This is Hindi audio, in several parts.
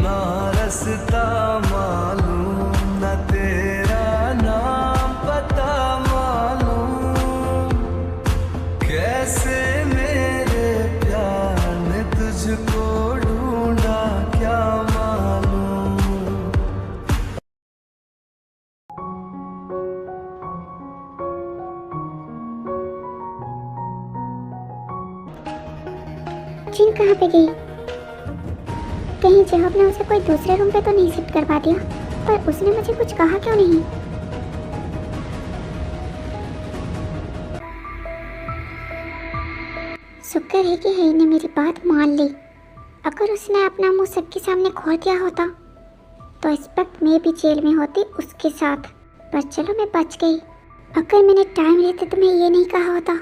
ना रास्ता मालूम, ना तेरा नाम पता मालूम, कैसे मेरे प्यार ने तुझको ढूंढा क्या मालूम। जिन कहाँ पे गई? कहीं जहब ने उसे कोई दूसरे रूम पे तो नहीं शिफ्ट करवा दिया? पर उसने मुझे कुछ कहा क्यों नहीं? शुक्र है कि हई ने मेरी बात मान ली। अगर उसने अपना मुंह सबके सामने खोल दिया होता तो इस वक्त मैं भी जेल में होती उसके साथ। पर चलो मैं बच गई। अगर मैंने टाइम रहते तुम्हें ये नहीं कहा होता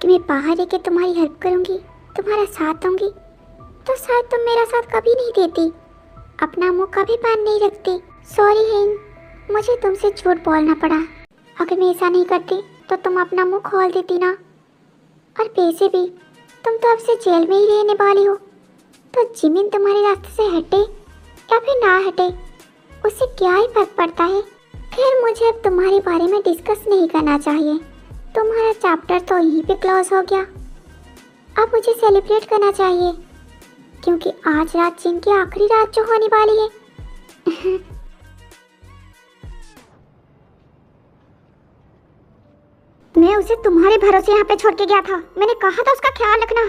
कि मैं बाहर रह के तुम्हारी हेल्प करूँगी, तुम्हारा साथ दूंगी, तो शायद तुम मेरा साथ कभी नहीं देती, अपना मुंह कभी बंद नहीं रखती। सॉरी हिन, मुझे तुमसे झूठ बोलना पड़ा। अगर मैं ऐसा नहीं करती तो तुम अपना मुंह खोल देती ना। और वैसे भी तुम तो अब से जेल में ही रहने वाली हो, तो जिमिन तुम्हारे रास्ते से हटे या फिर ना हटे उससे क्या ही फर्क पड़ता है। खैर मुझे अब तुम्हारे बारे में डिस्कस नहीं करना चाहिए। तुम्हारा चैप्टर तो यहीं पे क्लोज हो गया। अब मुझे सेलिब्रेट करना चाहिए क्योंकि आज रात जिन की आखिरी रात जो होने वाली है। मैं उसे तुम्हारे भरोसे यहाँ पे छोड़ के गया था। मैंने कहा था उसका ख्याल रखना।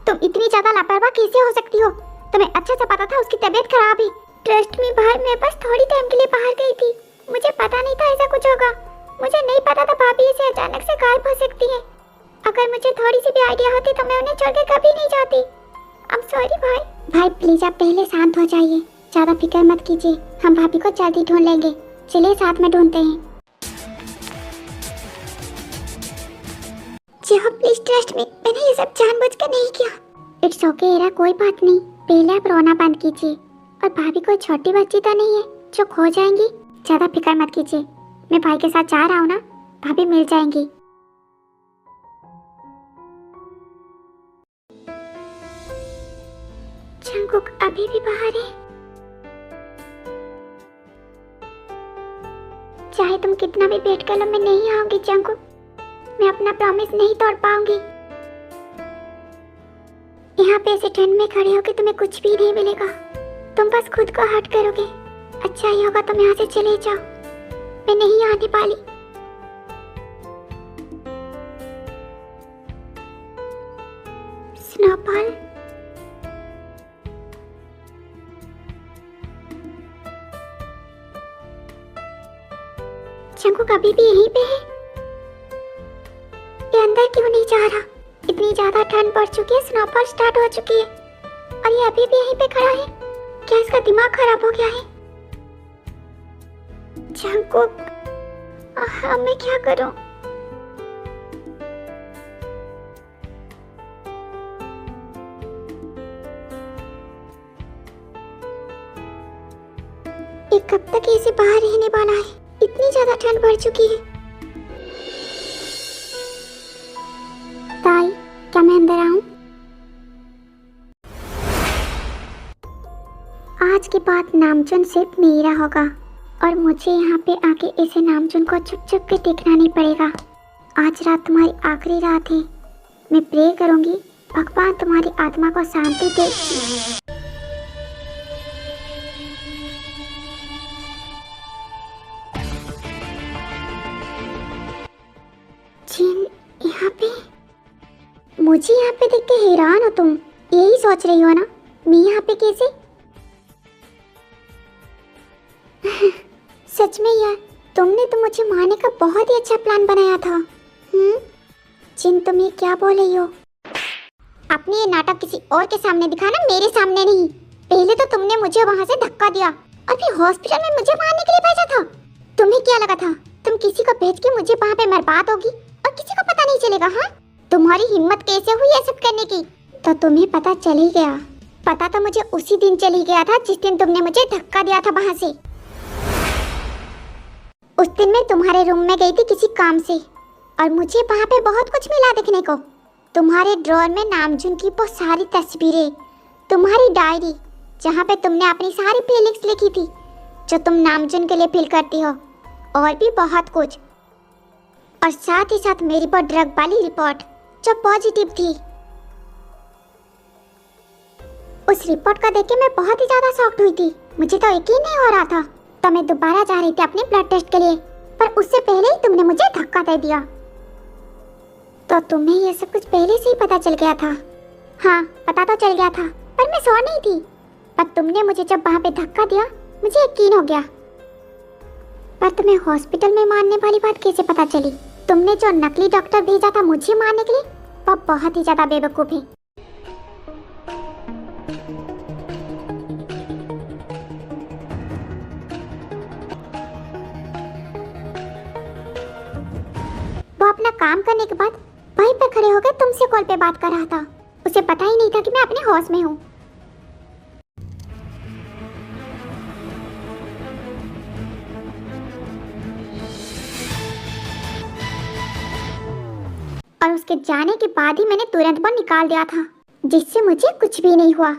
तुम इतनी ज्यादा लापरवाह कैसे हो सकती हो? तुम्हें अच्छे से पता था उसकी तबीयत खराब है। ट्रस्ट में बाहर मैं बस थोड़ी टाइम के लिए बाहर गई थी। मुझे पता नहीं था ऐसा कुछ होगा। मुझे नहीं पता था भाभी इसे अचानक से गायब हो सकती है। अगर मुझे थोड़ी सी भी आइडिया होती तो मैं उन्हें छोड़ के कभी नहीं जाती। I'm sorry भाई। भाई प्लीज आप पहले शांत हो जाइए, ज्यादा फिक्र मत कीजिए। हम भाभी को जल्दी ढूंढ लेंगे। चलिए साथ में ढूंढते हैं। जी हाँ प्लीज ट्रस्ट मी, मैंने ये सब जानबूझकर नहीं किया। इट्स ओके एरा, कोई बात नहीं। पहले आप रोना बंद कीजिए। और भाभी कोई छोटी बच्ची तो नहीं है जो खो जाएंगी। ज्यादा फिक्र मत कीजिए, मैं भाई के साथ जा रहा हूँ ना, भाभी मिल जाएंगी। जंगकुक अभी भी बाहर है। चाहे तुम कितना भी वेट कर लो, मैं नहीं आऊंगी जंगकुक। मैं अपना प्रॉमिस नहीं तोड़ पाऊंगी। यहाँ पे ऐसे ठंड में खड़े होके तुम्हें कुछ भी नहीं मिलेगा। तुम बस खुद को हर्ट करोगे। अच्छा ही होगा तुम यहाँ से चले जाओ। मैं नहीं आने वाली। स्नोबॉल, जंगकुक अभी भी यहीं पे है। ये अंदर क्यों नहीं जा रहा? इतनी ज्यादा ठंड पड़ चुकी है, स्नोफॉल स्टार्ट हो चुकी है और ये अभी भी यहीं पे खड़ा है। क्या इसका दिमाग खराब हो गया है? जंगकुक, मैं क्या करूं? ये कब तक ऐसे बाहर रहने वाला है? इतनी ज्यादा ठंड बढ़ चुकी है। ताई, क्या मैं अंदर आऊं? आज के बाद नामचुन सिर्फ मेरा होगा और मुझे यहाँ पे आके ऐसे नामचुन को चुप चुप के देखना नहीं पड़ेगा। आज रात तुम्हारी आखिरी रात है। मैं प्रे करूंगी भगवान तुम्हारी आत्मा को शांति दे। जिन, यहाँ पे मुझे यहाँ पे देख के हैरान हो तुम? यही सोच रही हो ना मैं यहाँ पे कैसे? सच में यार, तुमने तो मुझे मारने का बहुत ही अच्छा प्लान बनाया था। जिन, तुम ये क्या बोल रही हो? अपनी ये नाटक किसी और के सामने दिखाना, मेरे सामने नहीं। पहले तो तुमने मुझे वहाँ से धक्का दिया और फिर हॉस्पिटल में मुझे मारने के लिए भेजा था। तुम्हें क्या लगा था तुम किसी को भेज के मुझे वहाँ पे बर्बाद होगी और किसी को पता नहीं चलेगा? हाँ, तुम्हारी हिम्मत कैसे हुई ये सब करने की? तो तुम्हें पता चल ही गया। पता तो मुझे उसी दिन चल ही गया था जिस दिन तुमने मुझे धक्का दिया था वहाँ से। उस दिन मैं तुम्हारे रूम में गई थी किसी काम से और मुझे वहाँ पे बहुत कुछ मिला देखने को। तुम्हारे ड्रॉअर में नामजुन की वो सारी तस्वीरें, तुम्हारी डायरी जहाँ पे तुमने अपनी सारी फीलिंग्स लिखी थी जो तुम नामजुन के लिए फील करती हो, और भी बहुत कुछ। और साथ ही साथ मेरी पर ड्रग वाली रिपोर्ट जो पॉजिटिव थी। उस रिपोर्ट का देख के मैं बहुत ही ज्यादा शॉक्ड हुई थी। मुझे तो यकीन नहीं हो रहा था। तो मैं दोबारा जा रही थी अपने ब्लड टेस्ट के लिए, पर उससे पहले ही तुमने मुझे धक्का दे दिया। तो तुम्हें ये सब कुछ पहले से ही पता चल गया था? हाँ, पता तो चल गया था, पर मैं सो नहीं थी। पर तुमने मुझे जब वहाँ पे धक्का दिया, मुझे यकीन हो गया। पर तुम्हें हॉस्पिटल में मारने वाली बात कैसे पता चली? तुमने जो नकली डॉक्टर भेजा था मुझे मारने के लिए, वो बहुत ही ज्यादा बेवकूफ है। वो अपना काम करने के बाद वहीं पर खड़े होकर तुमसे कॉल पे बात कर रहा था। उसे पता ही नहीं था कि मैं अपने होश में हूँ। और उसके जाने के बाद ही मैंने तुरंत वो निकाल दिया था, जिससे मुझे कुछ भी नहीं हुआ।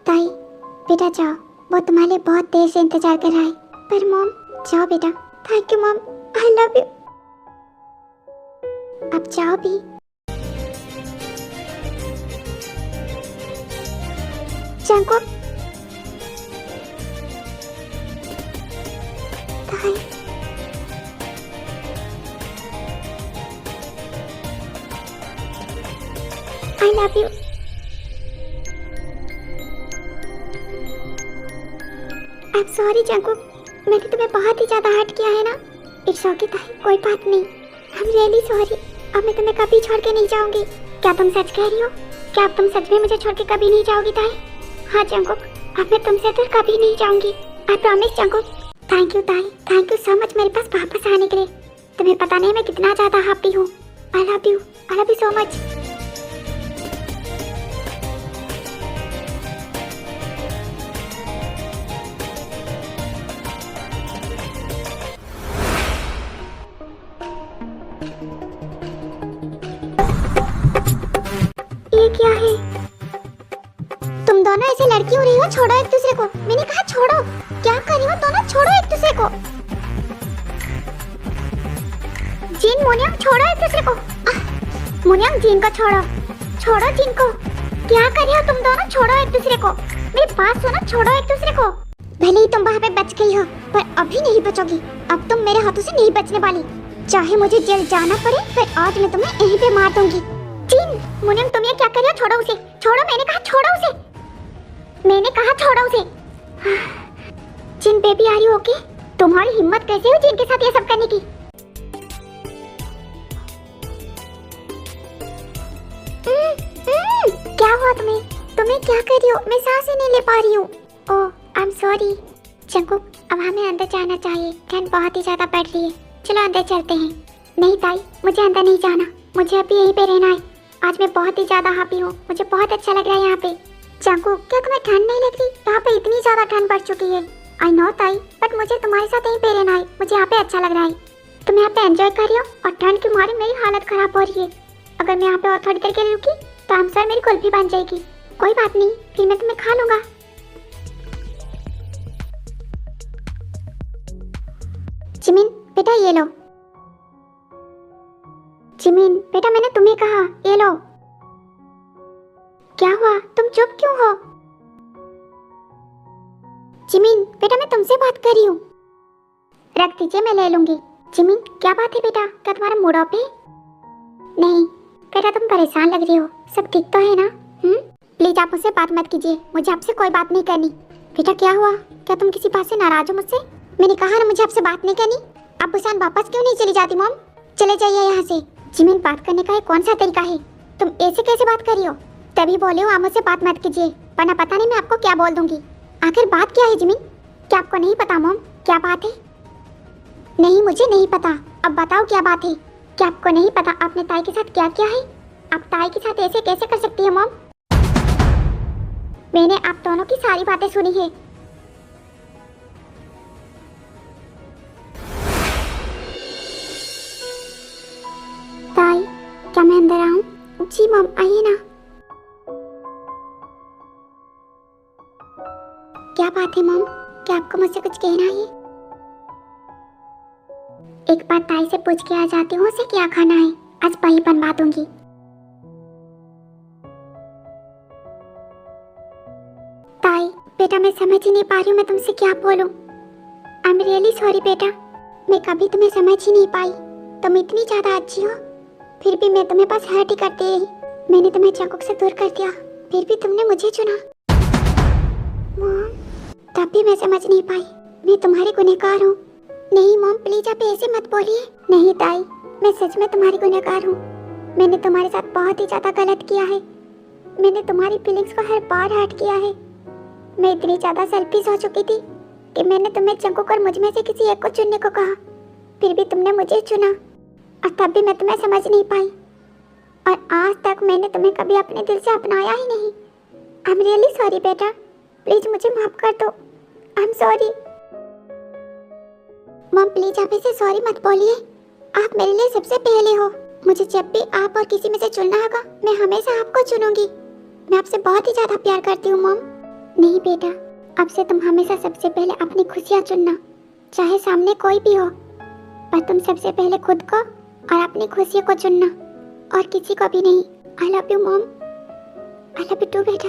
ताई, बेटा जाओ, वो तुम्हारे लिए बहुत देर से इंतजार कर रहा है। पर मॉम, जाओ बेटा। Thank you mom, I love you. अब जाओ भी। जंकुक, ताई, आई love you. I am sorry Jungkook, मैंने तुम्हें बहुत ही ज्यादा हर्ट किया है ना। इट्स ओके ताई, कोई बात नहीं। I am really sorry. अब मैं तुम्हें कभी छोड़ के नहीं जाऊंगी। क्या तुम सच कह रही हो? क्या अब तुम सच में मुझे छोड़ के कभी नहीं जाओगी ताई? हाँ जंकुक, अब मैं तुमसे दूर कभी नहीं जाऊंगी। I promise Jungkook. Thank you ताई, थैंक यू सो मच मेरे पास वापस आने के लिए। तुम्हें पता नहीं मैं कितना ज्यादा हैप्पी हूँ। आई लव यू सो मच। ये क्या है? तुम दोनों ऐसे लड़की हो रही हो? छोड़ो एक दूसरे को। मैंने कहा छोड़ो। क्या कर रही हो दोनों? छोड़ो एक दूसरे को। जीन, मुनियम, छोड़ो एक दूसरे को। मुनियम, जीन को छोड़ो। छोड़ो जीन को। क्या कर रही हो तुम दोनों? छोड़ो एक दूसरे को। मेरी बात सुनो, छोड़ो एक दूसरे को। भले ही तुम वहाँ पे बच गई हो, पर अभी नहीं बचोगी। अब तुम मेरे हाथों से नहीं बचने वाली। चाहे मुझे जेल जाना पड़े, पर आज मैं तुम्हें यहीं पे मार दूंगी। जीन, मुनियम, तुम ये क्या कर रही हो? छोड़ो उसे। छोड़ो, मैंने कहा छोड़ो उसे। मैंने कहा छोड़ो उसे। जिन बेबी, आ रही हो ओके? तुम्हारी हिम्मत कैसे हुई जिन के साथ ये सब करने की? क्या हुआ तुम्हें? तुम्हें क्या कर रही हो? मैं सांस ही नहीं ले पा रही हूँ। ओह, आई एम सॉरी। जंकुक, अब हमें अंदर जाना चाहिए। ठंड बहुत ही ज्यादा बढ़ रही है। चलो अंदर चलते हैं। नहीं ताई, मुझे अंदर नहीं जाना। मुझे अभी यहीं पे रहना है। आज मैं बहुत ही ज्यादा हैप्पी हूँ। मुझे बहुत अच्छा लग रहा है यहाँ पे। जंकुक, क्या तुम्हें ठंड नहीं लग रही? यहाँ पे इतनी ज्यादा ठंड बढ़ चुकी है। आई नो ताई, बट मुझे तुम्हारे साथ यहीं पे रहना है। मुझे यहाँ पे अच्छा लग रहा है। तुम यहाँ पे एंजॉय कर रही हो और ठंड के मारे मेरी हालत खराब हो रही है। अगर मैं यहाँ पे और थोड़ी देर के लिए रुकी तो आमसर मेरी कुल्फी बन जाएगी। कोई बात नहीं, फिर मैं तुम्हें खा लूंगा। जिमिन बेटा, ये लो। जिमिन बेटा, मैंने तुम्हें कहा ये लो। क्या हुआ? तुम चुप क्यों हो? जिमिन बेटा, मैं तुमसे बात कर रही हूँ। रख दीजिए, मैं ले लूंगी। जिमिन, क्या बात है बेटा? क्या तुम्हारा मूड ऑफ है? नहीं बेटा, तुम परेशान लग रही हो। सब ठीक तो है ना? प्लीज आप मुझसे बात मत कीजिए। मुझे आपसे कोई बात नहीं करनी। बेटा क्या हुआ? क्या तुम किसी बात से नाराज हो मुझसे? मैंने कहा ना मुझे आपसे बात नहीं करनी। आप बुसान वापस क्यों नहीं चली जाती मॉम? चले जाइए यहाँ से। जिमिन, बात करने का कौन सा तरीका है? तुम ऐसे कैसे बात कर रही हो? तभी बोले हो आप मुझसे बात मत कीजिए, वरना पता नहीं मैं आपको क्या बोल दूंगी। आखिर बात क्या है जिमिन? क्या आपको नहीं पता मॉम क्या बात है? नहीं, मुझे नहीं पता। अब बताओ क्या बात है? क्या आपको नहीं पता आपने ताई के साथ क्या किया है? आप ताई के साथ ऐसे कैसे कर सकती है मॉम? मैंने आप दोनों की सारी बातें सुनी है। ताई, क्या मैं अंदर आऊं? जी मॉम, आइए ना। क्या बात है मॉम, क्या आपको मुझसे कुछ कहना है? एक बार ताई से पूछ के आ जाती हूँ उसे क्या खाना है, आज वही बनवा दूंगी। ताई बेटा, मैं समझ ही नहीं पा रही हूँ मैं तुमसे क्या बोलूँ। आई एम रियली सॉरी बेटा, मैं कभी तुम्हें समझ ही नहीं पाई। तुम इतनी ज्यादा अच्छी हो, फिर भी मैं तुम्हें पास हर्ट ही करती रही। मैंने तुम्हें जंकुक से दूर कर दिया, फिर भी तुमने मुझे चुना। मॉम, तब भी मैं समझ नहीं पाई, मैं तुम्हारी गुनहगार हूँ। नहीं मॉम, प्लीज आप ऐसे मत बोलिए। नहीं ताई, मैं सच में तुम्हारी गुनहगार हूँ। मैंने तुम्हारे साथ बहुत ही ज्यादा गलत किया है। मैंने तुम्हारी फीलिंग्स को हर बार हर्ट किया है। मैं इतनी ज्यादा सेल्फिश हो चुकी थी कि मैंने तुम्हें जंकुक और मुझ में से किसी एक को चुनने को कहा, फिर भी तुमने मुझे चुना, और तब भी मैं तुम्हें समझ नहीं पाई। और आज तक मैंने तुम्हें कभी अपने दिल से अपनाया ही नहीं। आई एम रियली सॉरी बेटा, प्लीज मुझे माफ कर दो। I am sorry. Mom please आप इसे सॉरी मत बोलिए, आप मेरे लिए सबसे पहले हो। मुझे जब भी आप और किसी में से चुनना होगा, मैं हमेशा आपको चुनूंगी। मैं आपसे बहुत ही ज्यादा प्यार करती हूँ मॉम। नहीं बेटा, अब से तुम हमेशा सबसे पहले अपनी खुशियाँ चुनना, चाहे सामने कोई भी हो, पर तुम सबसे पहले खुद को और अपनी खुशियों को चुनना, और किसी को भी नहीं। I love you mom, I love you too बेटा।